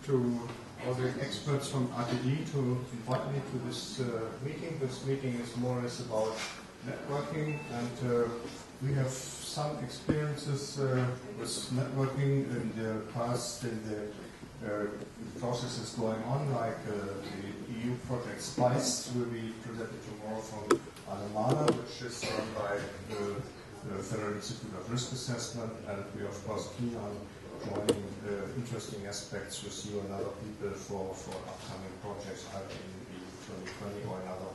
to all the experts from RTD to invite me to this meeting. This meeting is more or less about networking, and we have some experiences with networking in the past, in the processes going on, like the EU project SPICE will be presented tomorrow from Alemana, which is run by the Federal Institute of Risk Assessment, and we are of course keen on joining interesting aspects with you and other people for upcoming projects, either in EU 2020 or in other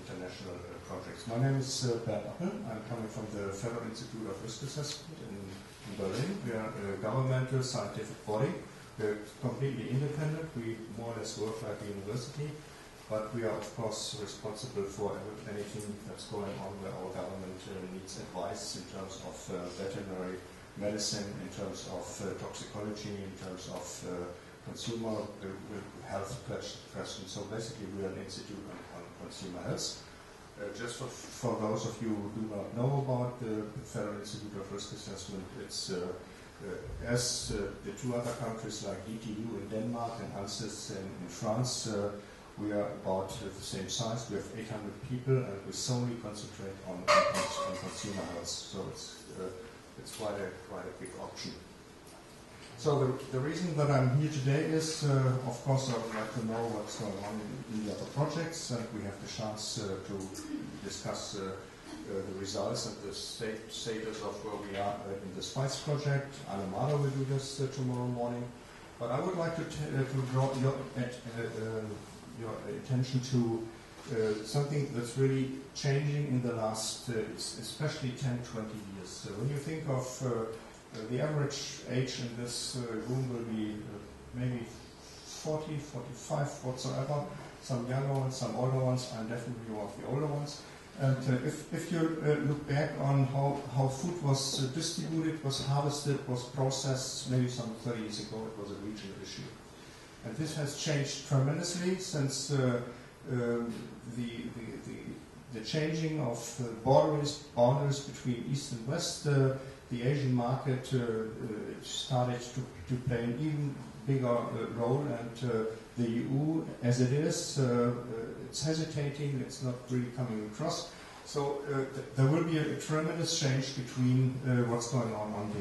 international projects. My name is Bernd Appel. I'm coming from the Federal Institute of Risk Assessment in Berlin. We are a governmental scientific body. We're completely independent. We more or less work like a university, but we are of course responsible for anything that's going on where our government needs advice in terms of veterinary medicine, in terms of toxicology, in terms of consumer health questions. So basically we are an institute on consumer health. Just for those of you who do not know about the Federal Institute of Risk Assessment, it's as the two other countries like DTU in Denmark and ANSYS in France, we are about the same size. We have 800 people, and we solely concentrate on consumer health. So it's quite a big option. So the reason that I'm here today is, of course, I would like to know what's going on in the other projects, and we have the chance to discuss the results and the status of where we are in the SPICE project. Alemana will do this tomorrow morning. But I would like to draw your attention to something that's really changing in the last, especially 10, 20 years. So when you think of the average age in this room will be maybe 40, 45, whatsoever. Some younger ones, some older ones. I'm definitely one of the older ones. And if you look back on how food was distributed, was harvested, was processed, maybe some 30 years ago, it was a regional issue. And this has changed tremendously since the changing of boundaries between East and West. The Asian market started to play an even bigger role, and the EU, as it is, it's hesitating, it's not really coming across. So there will be a tremendous change between what's going on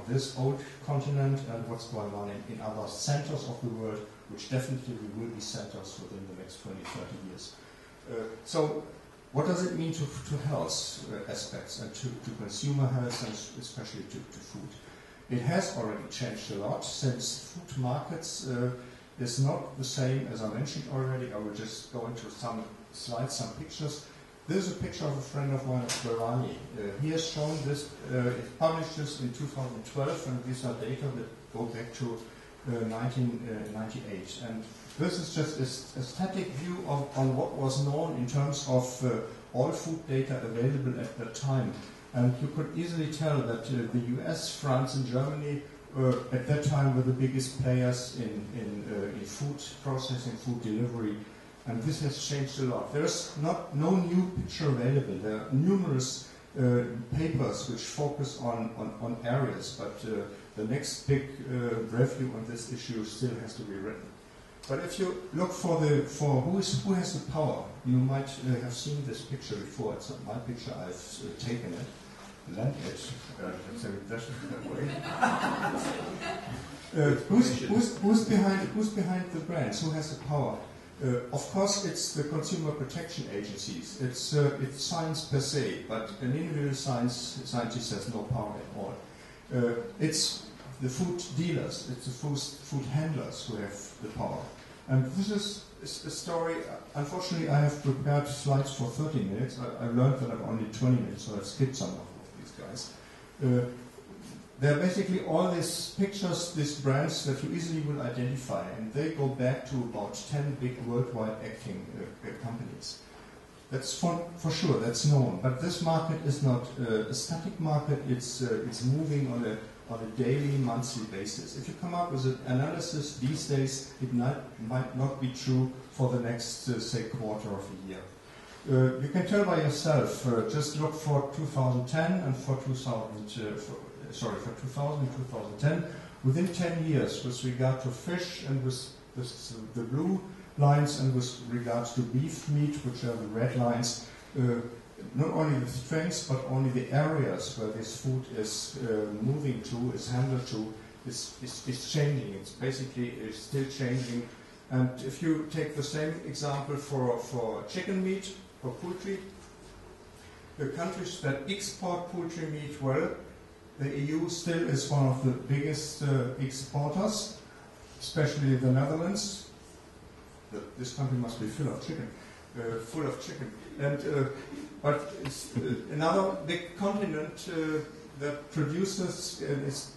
this old continent and what's going on in other centers of the world, which definitely will be centers within the next 20, 30 years. So what does it mean to health aspects and to consumer health, and especially to food? It has already changed a lot, since food markets is not the same as I mentioned already. I will just go into some slides, some pictures. This is a picture of a friend of mine, Berani. He has shown this, he published this in 2012, and these are data that go back to 1998. And this is just a static view on what was known in terms of all food data available at that time. And you could easily tell that the US, France, and Germany at that time were the biggest players in food processing, food delivery. And this has changed a lot. There's no new picture available. There are numerous papers which focus on areas, but the next big review on this issue still has to be written. But if you look for who has the power, you might have seen this picture before. It's not my picture. I've taken it, lent it. That's that way. Who's behind the brands? Who has the power? Of course, it's the consumer protection agencies. It's science per se, but an individual scientist has no power at all. It's the food dealers, it's the food handlers who have the power. And this is a story. Unfortunately, I have prepared slides for 30 minutes. I learned that I'm only 20 minutes, so I've skipped some of these guys. There are basically all these pictures, these brands that you easily will identify, and they go back to about 10 big worldwide acting companies. That's for sure, that's known. But this market is not a static market, it's moving on a daily, monthly basis. If you come up with an analysis these days, it might not be true for the next, say, quarter of a year. You can tell by yourself, just look for 2010 and for 2000 and 2010, within 10 years with regard to fish and with the blue lines and with regards to beef meat, which are the red lines, not only the strengths but only the areas where this food is moving to, is handled to, is changing. It's basically still changing. And if you take the same example for chicken meat, for poultry, the countries that export poultry meat well, the EU still is one of the biggest exporters, especially the Netherlands. This country must be full of chicken. And but it's, another big continent that produces and is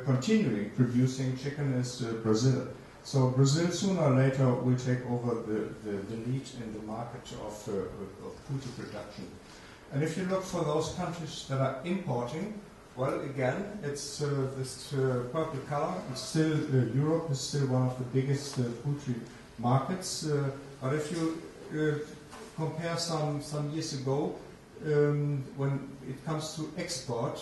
continuing producing chicken is Brazil. So Brazil sooner or later will take over the lead in the market of poultry production. And if you look for those countries that are importing, well, again, it's this purple color. It's still Europe is still one of the biggest poultry markets. But if you compare some years ago, when it comes to export,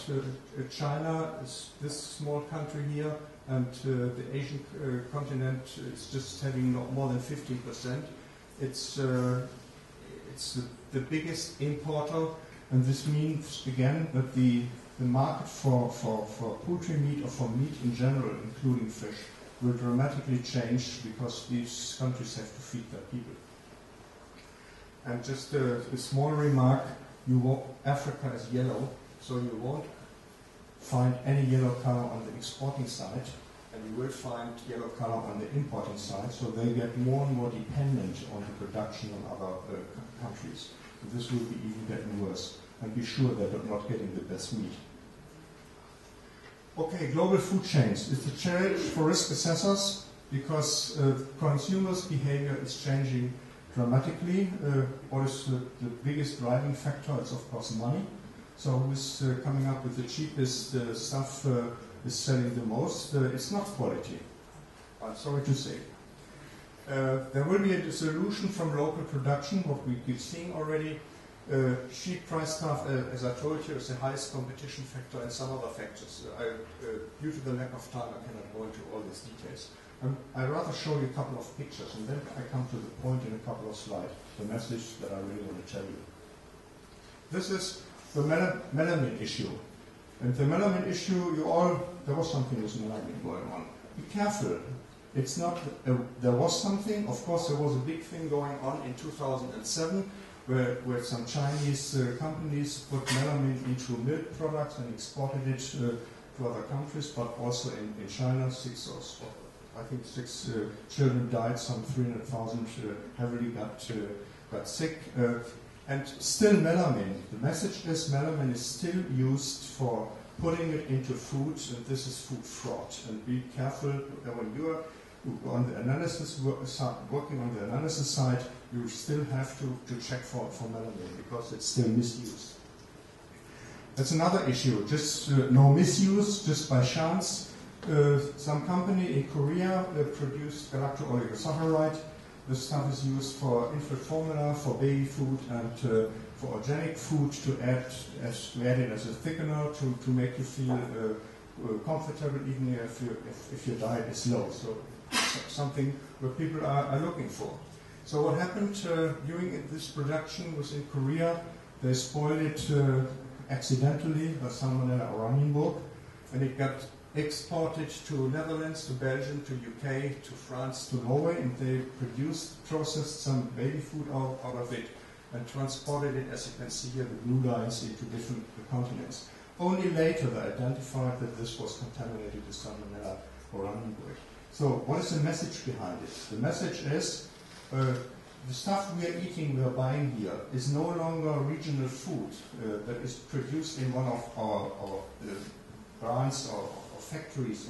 China is this small country here, and the Asian continent is just having more than 15%. It's the biggest importer, and this means again that the market for poultry meat or for meat in general, including fish, will dramatically change because these countries have to feed their people. And just a small remark: Africa is yellow, so you won't find any yellow color on the exporting side, and you will find yellow color on the importing side. So they get more and more dependent on the production of other countries. And this will be even getting worse. And be sure they're not getting the best meat. Okay, global food chains. It's a challenge for risk assessors because consumers' behavior is changing dramatically. What is the biggest driving factor? It's of course money. So who's coming up with the cheapest stuff is selling the most. It's not quality. I'm sorry to say. There will be a solution from local production, what we keep seeing already. Cheap price stuff, as I told you, is the highest competition factor, and some other factors. Due to the lack of time, I cannot go into all these details. I'd rather show you a couple of pictures, and then I come to the point in a couple of slides, the message that I really want to tell you. This is the melamine issue. And the melamine issue, there was something with melamine going on. Be careful. It's not, there was something, of course there was a big thing going on in 2007, where some Chinese companies put melamine into milk products and exported it to other countries, but also in China, six children died, some 300,000 heavily got sick. And still melamine, the message is melamine is still used for putting it into food, and this is food fraud. And be careful when you are on the analysis, working on the analysis side, you still have to check for melamine because it's still misused. That's another issue, just no misuse, just by chance. Some company in Korea produced galacto-oligosaccharide. This stuff is used for infant formula, for baby food, and for organic food to add it as a thickener to make you feel comfortable even if your diet is low. So something where people are looking for. So what happened during this production was in Korea, they spoiled it accidentally by Salmonella Oranienburg, and it got exported to Netherlands, to Belgium, to UK, to France, to Norway, and they processed some baby food out of it and transported it, as you can see here, the blue lines, into different continents. Only later they identified that this was contaminated with Salmonella Oranienburg. So what is the message behind it? The message is the stuff we are eating, we are buying here, is no longer regional food that is produced in one of our brands or factories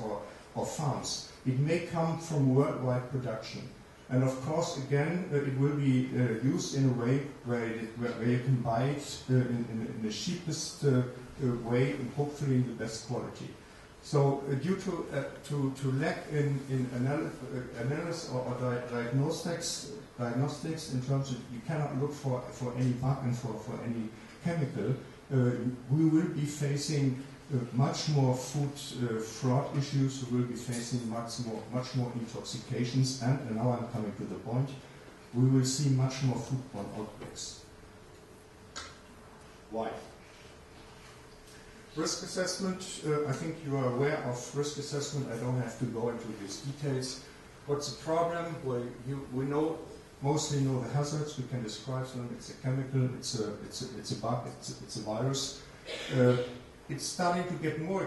or farms. It may come from worldwide production. And of course, again, it will be used in a way where you can buy it in the cheapest way and hopefully in the best quality. So due to lack in analysis or diagnostics in terms of you cannot look for any bug and for any chemical, we will be facing much more food fraud issues. We will be facing much more intoxications, and now I'm coming to the point, we will see much more foodborne outbreaks. Why? Risk assessment, I think you are aware of risk assessment. I don't have to go into these details. What's the problem? Well, we mostly know the hazards. We can describe them. It's a chemical. It's a bug. It's a virus. It's starting to get more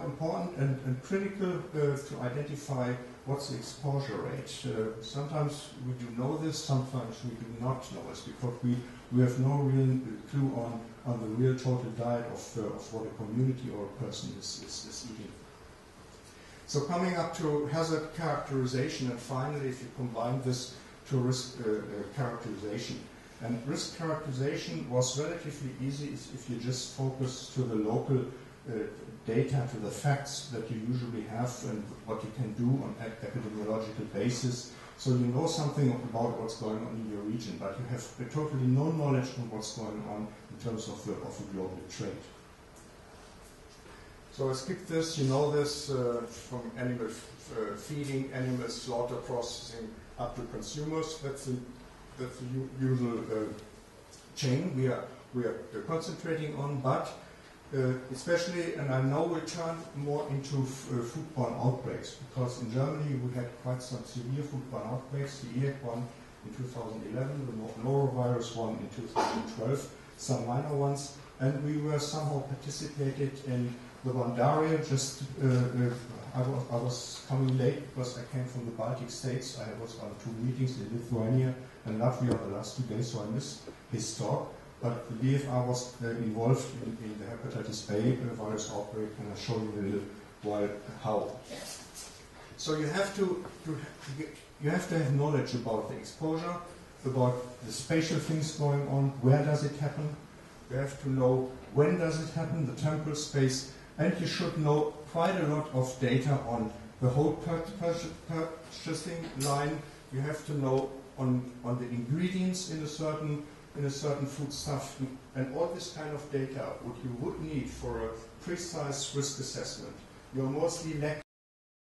important and critical to identify what's the exposure rate. Sometimes we do know this. Sometimes we do not know this because we have no real clue on the real total diet of what a community or a person is eating. So coming up to hazard characterization, and finally, if you combine this to risk characterization. And risk characterization was relatively easy if you just focus to the local data, to the facts that you usually have and what you can do on an epidemiological basis. So you know something about what's going on in your region, but you have totally no knowledge on what's going on in terms of the global trade. So I skipped this, you know this, from animal feeding, animal slaughter processing up to consumers. That's the usual chain we are concentrating on, but especially, and I now will turn more into foodborne outbreaks, because in Germany we had quite some severe foodborne outbreaks, the EHEC one in 2011, the norovirus one in 2012, some minor ones, and we were somehow participated in the one Daria. Just I was coming late because I came from the Baltic states. I was on 2 meetings in Lithuania and Latvia the last 2 days, so I missed his talk. But the BFR was involved in the hepatitis A virus outbreak, and I'll show you a little while how. So you have to have knowledge about the exposure, about the spatial things going on, where does it happen. You have to know when does it happen, the temporal space, and you should know quite a lot of data on the whole purchasing line. You have to know on the ingredients in a certain foodstuff, and all this kind of data, what you would need for a precise risk assessment, you mostly lack